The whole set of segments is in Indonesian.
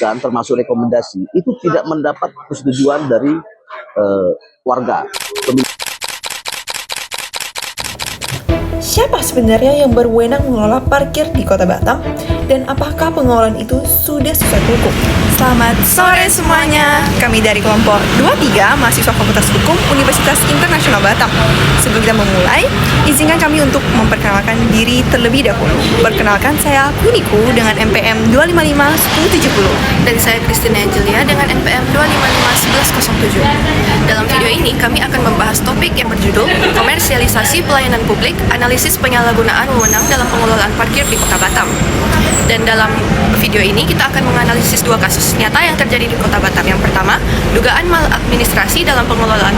masukan termasuk rekomendasi itu tidak mendapat persetujuan dari warga. Siapa sebenarnya yang berwenang mengelola parkir di Kota Batam? Dan apakah pengelolaan itu sudah sesuai hukum? Selamat sore semuanya. Kami dari kelompok 23 mahasiswa Fakultas Hukum Universitas Internasional Batam. Sebelum kita memulai, izinkan kami untuk memperkenalkan diri terlebih dahulu. Perkenalkan, saya Kuniku dengan NPM 255-1070. Dan saya Christina Angelia dengan NPM 255-1107. Dalam video ini kami akan membahas topik yang berjudul Komersialisasi Pelayanan Publik, Analisis Penyalahgunaan Wewenang dalam Pengelolaan Parkir di Kota Batam. Dan dalam video ini kita akan menganalisis dua kasus nyata yang terjadi di Kota Batam. Yang pertama, dugaan maladministrasi dalam pengelolaan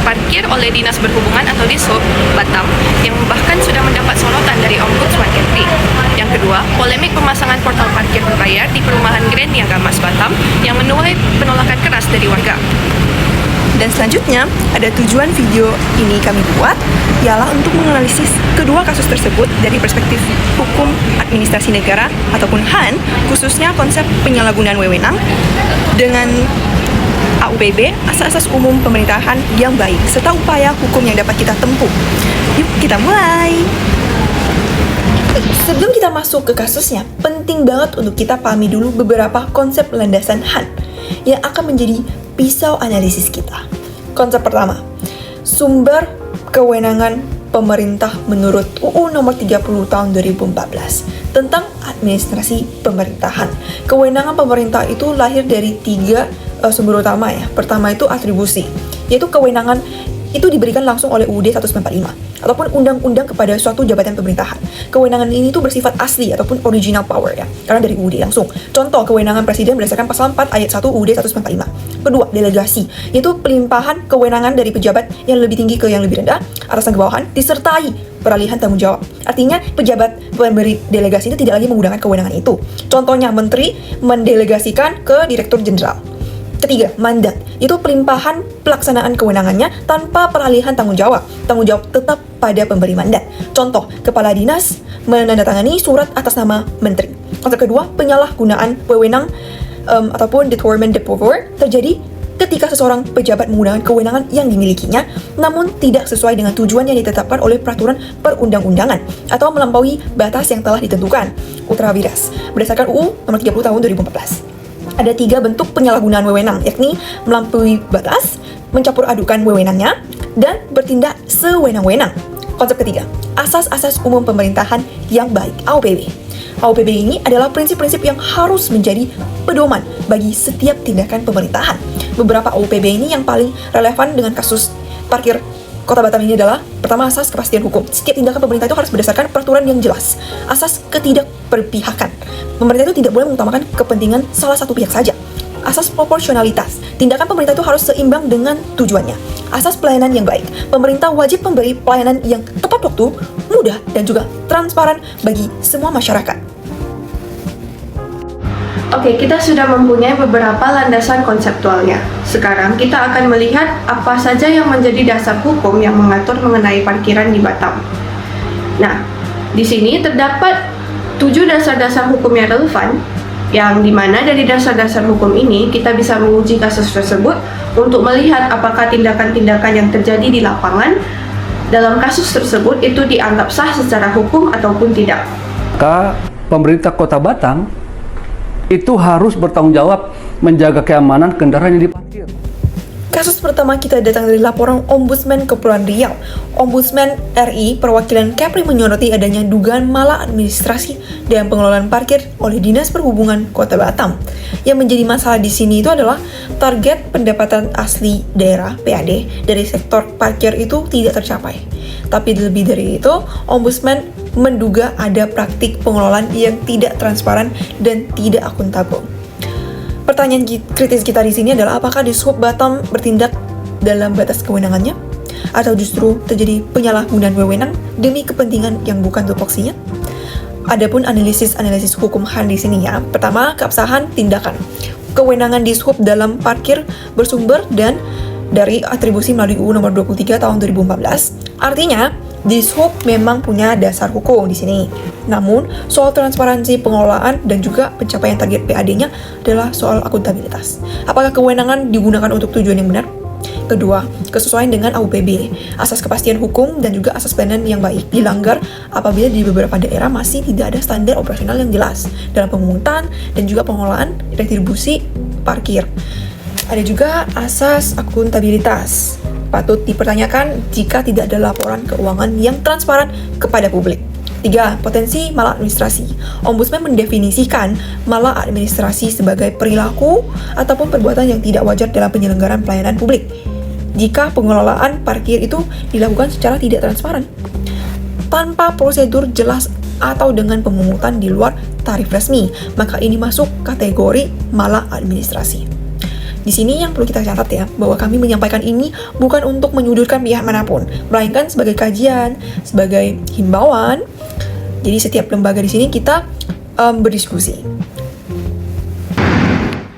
parkir oleh Dinas Perhubungan atau Dishub Batam yang bahkan sudah mendapat sorotan dari Ombudsman Kepri. Yang kedua, polemik pemasangan portal parkir berbayar di perumahan Grand Niaga Mas Batam yang menuai penolakan keras dari warga. Dan selanjutnya, ada tujuan video ini kami buat ialah untuk menganalisis kedua kasus tersebut dari perspektif hukum administrasi negara ataupun HAN, khususnya konsep penyalahgunaan wewenang dengan AUPB, asas-asas umum pemerintahan yang baik, serta upaya hukum yang dapat kita tempuh. Yuk, kita mulai! Sebelum kita masuk ke kasusnya, penting banget untuk kita pahami dulu beberapa konsep landasan HAN yang akan menjadi pisau analisis kita. Konsep pertama, sumber kewenangan pemerintah menurut UU nomor 30 tahun 2014 tentang administrasi pemerintahan. Kewenangan pemerintah itu lahir dari tiga sumber utama ya. Pertama itu atribusi, yaitu kewenangan itu diberikan langsung oleh UUD 1945 ataupun undang-undang kepada suatu jabatan pemerintahan. Kewenangan ini tuh bersifat asli ataupun original power ya, karena dari UUD langsung. Contoh kewenangan presiden berdasarkan pasal 4 ayat 1 UUD 1945. Kedua, delegasi, yaitu pelimpahan kewenangan dari pejabat yang lebih tinggi ke yang lebih rendah, atasan ke bawahan, disertai peralihan tanggung jawab. Artinya pejabat pemberi delegasi itu tidak lagi menggunakan kewenangan itu. Contohnya menteri mendelegasikan ke direktur jenderal. Ketiga, mandat, yaitu pelimpahan pelaksanaan kewenangannya tanpa peralihan tanggung jawab. Tanggung jawab tetap pada pemberi mandat. Contoh, kepala dinas menandatangani surat atas nama menteri. Konsep kedua, penyalahgunaan wewenang ataupun determined de pouvoir terjadi ketika seseorang pejabat menggunakan kewenangan yang dimilikinya namun tidak sesuai dengan tujuan yang ditetapkan oleh peraturan perundang-undangan atau melampaui batas yang telah ditentukan. Ultra vires, berdasarkan UU nomor 30 tahun 2014. Ada tiga bentuk penyalahgunaan wewenang, yakni melampaui batas, mencampur adukan wewenangnya, dan bertindak sewenang-wenang. Konsep ketiga, asas-asas umum pemerintahan yang baik, AUPB. AUPB ini adalah prinsip-prinsip yang harus menjadi pedoman bagi setiap tindakan pemerintahan. Beberapa AUPB ini yang paling relevan dengan kasus parkir Kota Batam ini adalah, pertama, asas kepastian hukum. Setiap tindakan pemerintah itu harus berdasarkan peraturan yang jelas. Asas ketidakberpihakan. Pemerintah itu tidak boleh mengutamakan kepentingan salah satu pihak saja. Asas proporsionalitas. Tindakan pemerintah itu harus seimbang dengan tujuannya. Asas pelayanan yang baik. Pemerintah wajib memberi pelayanan yang tepat waktu, mudah, dan juga transparan bagi semua masyarakat. Oke, kita sudah mempunyai beberapa landasan konseptualnya. Sekarang kita akan melihat apa saja yang menjadi dasar hukum yang mengatur mengenai parkiran di Batam. Nah, di sini terdapat 7 dasar-dasar hukum yang relevan, yang dimana dari dasar-dasar hukum ini kita bisa menguji kasus tersebut untuk melihat apakah tindakan-tindakan yang terjadi di lapangan dalam kasus tersebut itu dianggap sah secara hukum ataupun tidak. Maka pemerintah Kota Batam itu harus bertanggung jawab menjaga keamanan kendaraan yang diparkir. Kasus pertama kita datang dari laporan Ombudsman Kepulauan Riau. Ombudsman RI perwakilan Kepri menyoroti adanya dugaan maladministrasi dan pengelolaan parkir oleh Dinas Perhubungan Kota Batam. Yang menjadi masalah di sini itu adalah target pendapatan asli daerah (PAD) dari sektor parkir itu tidak tercapai. Tapi lebih dari itu, Ombudsman menduga ada praktik pengelolaan yang tidak transparan dan tidak akuntabel. Pertanyaan kritis kita di sini adalah apakah Dishub Batam bertindak dalam batas kewenangannya atau justru terjadi penyalahgunaan wewenang demi kepentingan yang bukan tupoksinya? Adapun analisis hukum HAN di sini ya. Pertama, keabsahan tindakan. Kewenangan Dishub dalam parkir bersumber dan dari atribusi melalui UU nomor 23 tahun 2014. Artinya, Dishub memang punya dasar hukum di sini. Namun, soal transparansi pengelolaan dan juga pencapaian target PAD-nya adalah soal akuntabilitas. Apakah kewenangan digunakan untuk tujuan yang benar? Kedua, kesesuaian dengan AUPB, asas kepastian hukum dan juga asas pelayanan yang baik dilanggar apabila di beberapa daerah masih tidak ada standar operasional yang jelas dalam pemungutan dan juga pengelolaan retribusi parkir. Ada juga asas akuntabilitas. Patut dipertanyakan jika tidak ada laporan keuangan yang transparan kepada publik. 3. Potensi maladministrasi. Ombudsman mendefinisikan maladministrasi sebagai perilaku ataupun perbuatan yang tidak wajar dalam penyelenggaraan pelayanan publik. Jika pengelolaan parkir itu dilakukan secara tidak transparan, tanpa prosedur jelas atau dengan pemungutan di luar tarif resmi, maka ini masuk kategori maladministrasi. Di sini yang perlu kita catat ya, bahwa kami menyampaikan ini bukan untuk menyudutkan pihak manapun, melainkan sebagai kajian, sebagai himbauan. Jadi setiap lembaga di sini kita berdiskusi.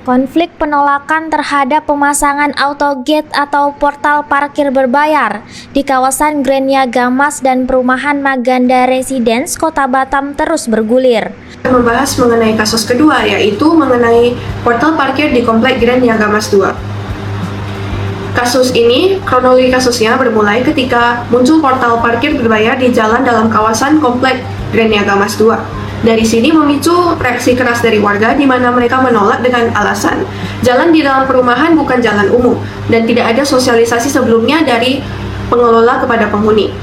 Konflik penolakan terhadap pemasangan autogate atau portal parkir berbayar di kawasan Grand Niaga Mas dan perumahan Maganda Residence, Kota Batam terus bergulir. Membahas mengenai kasus kedua, yaitu mengenai portal parkir di Komplek Grand Niaga Mas 2. Kasus ini, kronologi kasusnya bermulai ketika muncul portal parkir berbayar di jalan dalam kawasan Komplek Grand Niaga Mas 2. Dari sini memicu reaksi keras dari warga di mana mereka menolak dengan alasan jalan di dalam perumahan bukan jalan umum dan tidak ada sosialisasi sebelumnya dari pengelola kepada penghuni.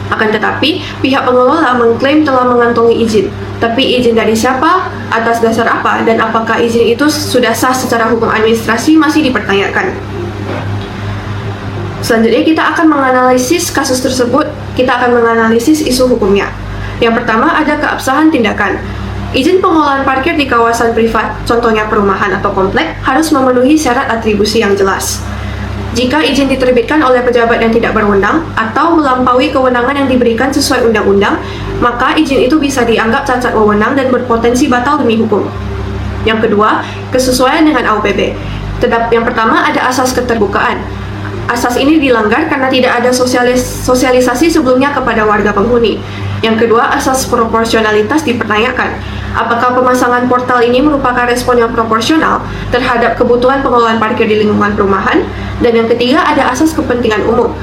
Akan tetapi, pihak pengelola mengklaim telah mengantongi izin. Tapi izin dari siapa, atas dasar apa, dan apakah izin itu sudah sah secara hukum administrasi masih dipertanyakan. Selanjutnya kita akan menganalisis kasus tersebut, kita akan menganalisis isu hukumnya. Yang pertama ada keabsahan tindakan. Izin pengelolaan parkir di kawasan privat, contohnya perumahan atau komplek, harus memenuhi syarat atribusi yang jelas. Jika izin diterbitkan oleh pejabat yang tidak berwenang atau melampaui kewenangan yang diberikan sesuai undang-undang, maka izin itu bisa dianggap cacat wewenang dan berpotensi batal demi hukum. Yang kedua, kesesuaian dengan AUPB. Yang pertama ada asas keterbukaan. Asas ini dilanggar karena tidak ada sosialisasi sebelumnya kepada warga penghuni. Yang kedua, asas proporsionalitas dipertanyakan. Apakah pemasangan portal ini merupakan respon yang proporsional terhadap kebutuhan pengelolaan parkir di lingkungan perumahan? Dan yang ketiga, ada asas kepentingan umum.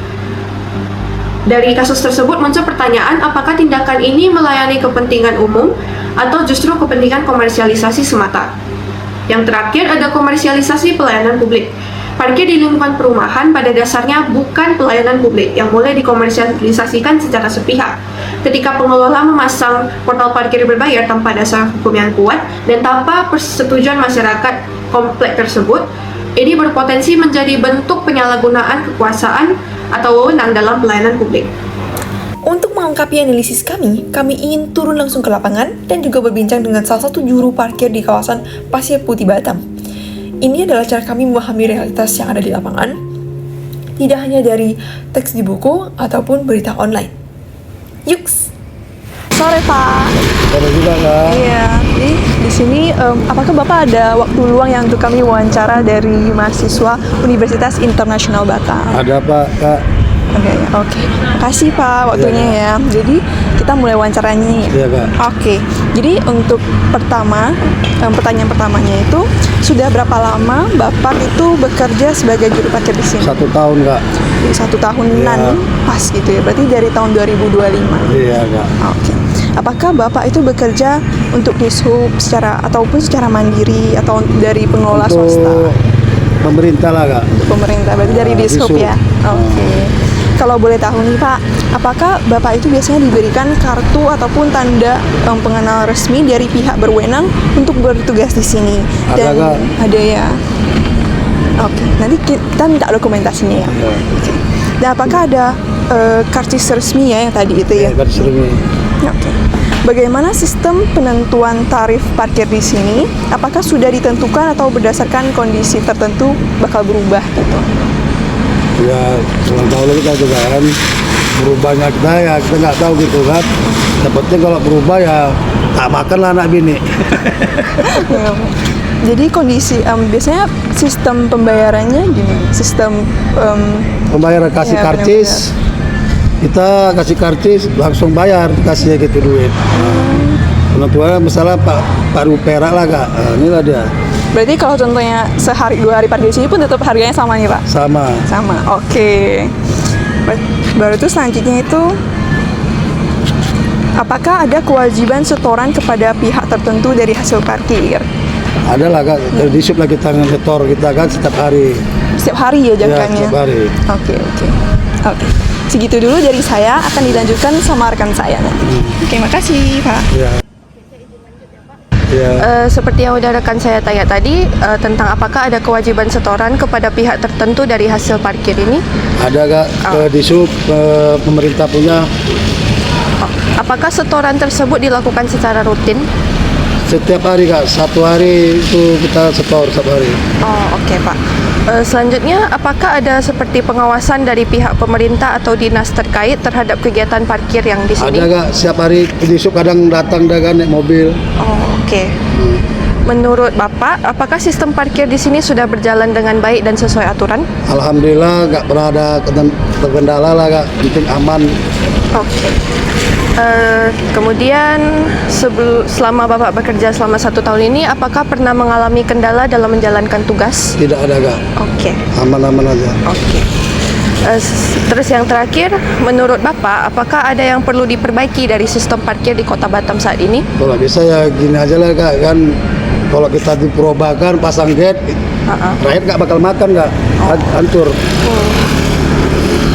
Dari kasus tersebut muncul pertanyaan apakah tindakan ini melayani kepentingan umum atau justru kepentingan komersialisasi semata. Yang terakhir ada komersialisasi pelayanan publik. Parkir di lingkungan perumahan pada dasarnya bukan pelayanan publik yang boleh dikomersialisasikan secara sepihak. Ketika pengelola memasang portal parkir berbayar tanpa dasar hukum yang kuat dan tanpa persetujuan masyarakat komplek tersebut, ini berpotensi menjadi bentuk penyalahgunaan kekuasaan atau wewenang dalam pelayanan publik. Untuk melengkapi analisis kami ingin turun langsung ke lapangan dan juga berbincang dengan salah satu juru parkir di kawasan Pasir Putih Batam. Ini adalah cara kami memahami realitas yang ada di lapangan, tidak hanya dari teks di buku ataupun berita online. Yuks! Sore Pak. Sore juga Kak. Iya. Jadi di sini apakah Bapak ada waktu luang yang untuk kami wawancara dari mahasiswa Universitas Internasional Batam? Ada Pak Kak. Oke. Makasih Pak waktunya ya. Jadi kita mulai wawancaranya nih. Iya Kak. Oke. Jadi untuk pertanyaan pertamanya itu sudah berapa lama Bapak itu bekerja sebagai juru parkir di sini? 1 tahun Kak. Jadi 1 tahunan pas gitu ya. Berarti dari tahun 2025. Iya Kak. Oke. Apakah Bapak itu bekerja untuk Dishub secara mandiri atau dari pengelola swasta? Pemerintah lah Kak. Pemerintah, berarti dari Dishub ya. Oke. Kalau boleh tahu nih Pak, apakah Bapak itu biasanya diberikan kartu ataupun tanda pengenal resmi dari pihak berwenang untuk bertugas di sini? Ada Kak. Ada ya. Oke, nanti kita minta dokumentasinya ya. Oke. Dan apakah ada karcis resmi ya yang tadi itu ya? Karcis resmi. Oke. Bagaimana sistem penentuan tarif parkir di sini? Apakah sudah ditentukan atau berdasarkan kondisi tertentu bakal berubah gitu? Ya, ulang tahun kita juga kan berubahnya kita nggak tahu gitu kan. Dapatnya kalau berubah ya tak makan lah anak bini. Jadi kondisi biasanya sistem pembayarannya gimana? Sistem Pembayaran kasih karcis. kita kasih karcis langsung bayar, kasih gitu duit. Penentuannya misalnya Pak Perak lah Kak, inilah dia. Berarti kalau contohnya sehari 2 hari parkir di sini pun tetap harganya sama nih Pak? Sama. Sama, oke. Baru itu selanjutnya itu, apakah ada kewajiban setoran kepada pihak tertentu dari hasil parkir? Ada lah Kak, disub lah kita ngetor kita kan setiap hari. Setiap hari ya jangkanya? Ya, setiap hari. Oke. Segitu dulu dari saya, akan dilanjutkan sama rekan saya nanti. Oke, makasih Pak. Ya. Ya. Seperti yang udah rekan saya tanya tadi, tentang apakah ada kewajiban setoran kepada pihak tertentu dari hasil parkir ini? Ada Kak, ke disub pemerintah punya. Apakah setoran tersebut dilakukan secara rutin? Setiap hari Kak, 1 hari itu kita setor 1 hari. Oh, oke Pak. Selanjutnya, apakah ada seperti pengawasan dari pihak pemerintah atau dinas terkait terhadap kegiatan parkir yang di sini? Ada Kak, setiap hari disub kadang datang kan naik mobil. Oh, oke. Menurut Bapak, apakah sistem parkir di sini sudah berjalan dengan baik dan sesuai aturan? Alhamdulillah nggak pernah ada terkendala lah Kak, penting aman. Oke. Kemudian selama Bapak bekerja selama 1 tahun ini, apakah pernah mengalami kendala dalam menjalankan tugas? Tidak ada Kak, Oke. aman-aman aja. Oke. Terus yang terakhir, menurut Bapak, apakah ada yang perlu diperbaiki dari sistem parkir di Kota Batam saat ini? Kalau bisa ya gini aja lah Kak, kan kalau kita diperubahkan pasang gate, rakyat nggak bakal makan Kak, hancur.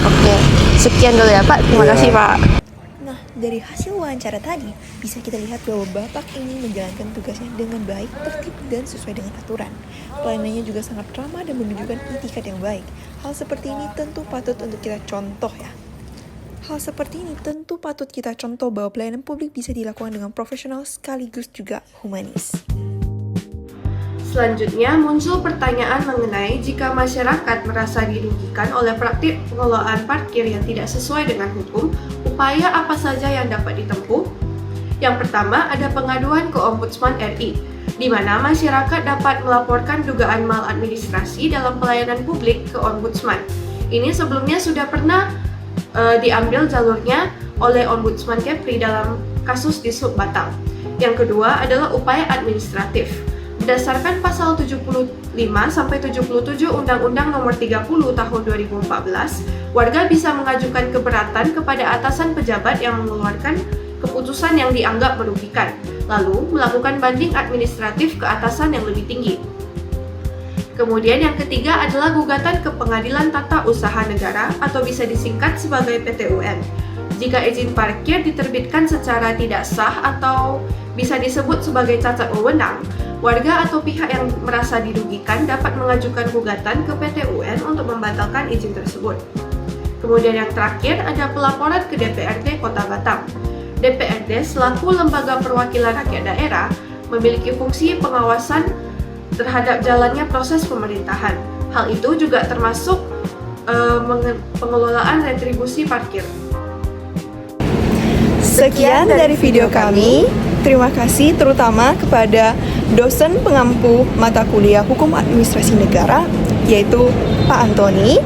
Oke. Sekian dulu ya Pak, terima kasih Pak. Nah, dari hasil wawancara tadi, bisa kita lihat bahwa Bapak ini menjalankan tugasnya dengan baik, tertib, dan sesuai dengan aturan. Pelayanannya juga sangat ramah dan menunjukkan itikat yang baik. Hal seperti ini tentu patut untuk kita contoh ya. Hal seperti ini tentu patut kita contoh bahwa pelayanan publik bisa dilakukan dengan profesional sekaligus juga humanis. Selanjutnya muncul pertanyaan mengenai jika masyarakat merasa dirugikan oleh praktik pengelolaan parkir yang tidak sesuai dengan hukum, upaya apa saja yang dapat ditempuh? Yang pertama, ada pengaduan ke Ombudsman RI, di mana masyarakat dapat melaporkan dugaan maladministrasi dalam pelayanan publik ke Ombudsman. Ini sebelumnya sudah pernah diambil jalurnya oleh Ombudsman Kepri dalam kasus di Sub Batam. Yang kedua adalah upaya administratif. Berdasarkan pasal 75-77 Undang-Undang Nomor 30 Tahun 2014, warga bisa mengajukan keberatan kepada atasan pejabat yang mengeluarkan keputusan yang dianggap merugikan, lalu melakukan banding administratif ke atasan yang lebih tinggi. Kemudian yang ketiga adalah gugatan ke Pengadilan Tata Usaha Negara atau bisa disingkat sebagai PT-UN. Jika izin parkir diterbitkan secara tidak sah atau bisa disebut sebagai cacat wewenang, warga atau pihak yang merasa dirugikan dapat mengajukan gugatan ke PT-UN untuk membatalkan izin tersebut. Kemudian yang terakhir ada pelaporan ke DPRD Kota Batam. DPRD selaku lembaga perwakilan rakyat daerah memiliki fungsi pengawasan terhadap jalannya proses pemerintahan. Hal itu juga termasuk pengelolaan retribusi parkir. Sekian dari video kami. Terima kasih terutama kepada dosen pengampu mata kuliah Hukum Administrasi Negara, yaitu Pak Antoni,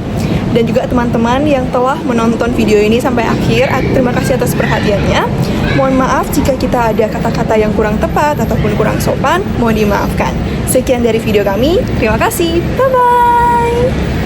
dan juga teman-teman yang telah menonton video ini sampai akhir. Terima kasih atas perhatiannya. Mohon maaf jika kita ada kata-kata yang kurang tepat ataupun kurang sopan, mohon dimaafkan. Sekian dari video kami. Terima kasih. Bye-bye.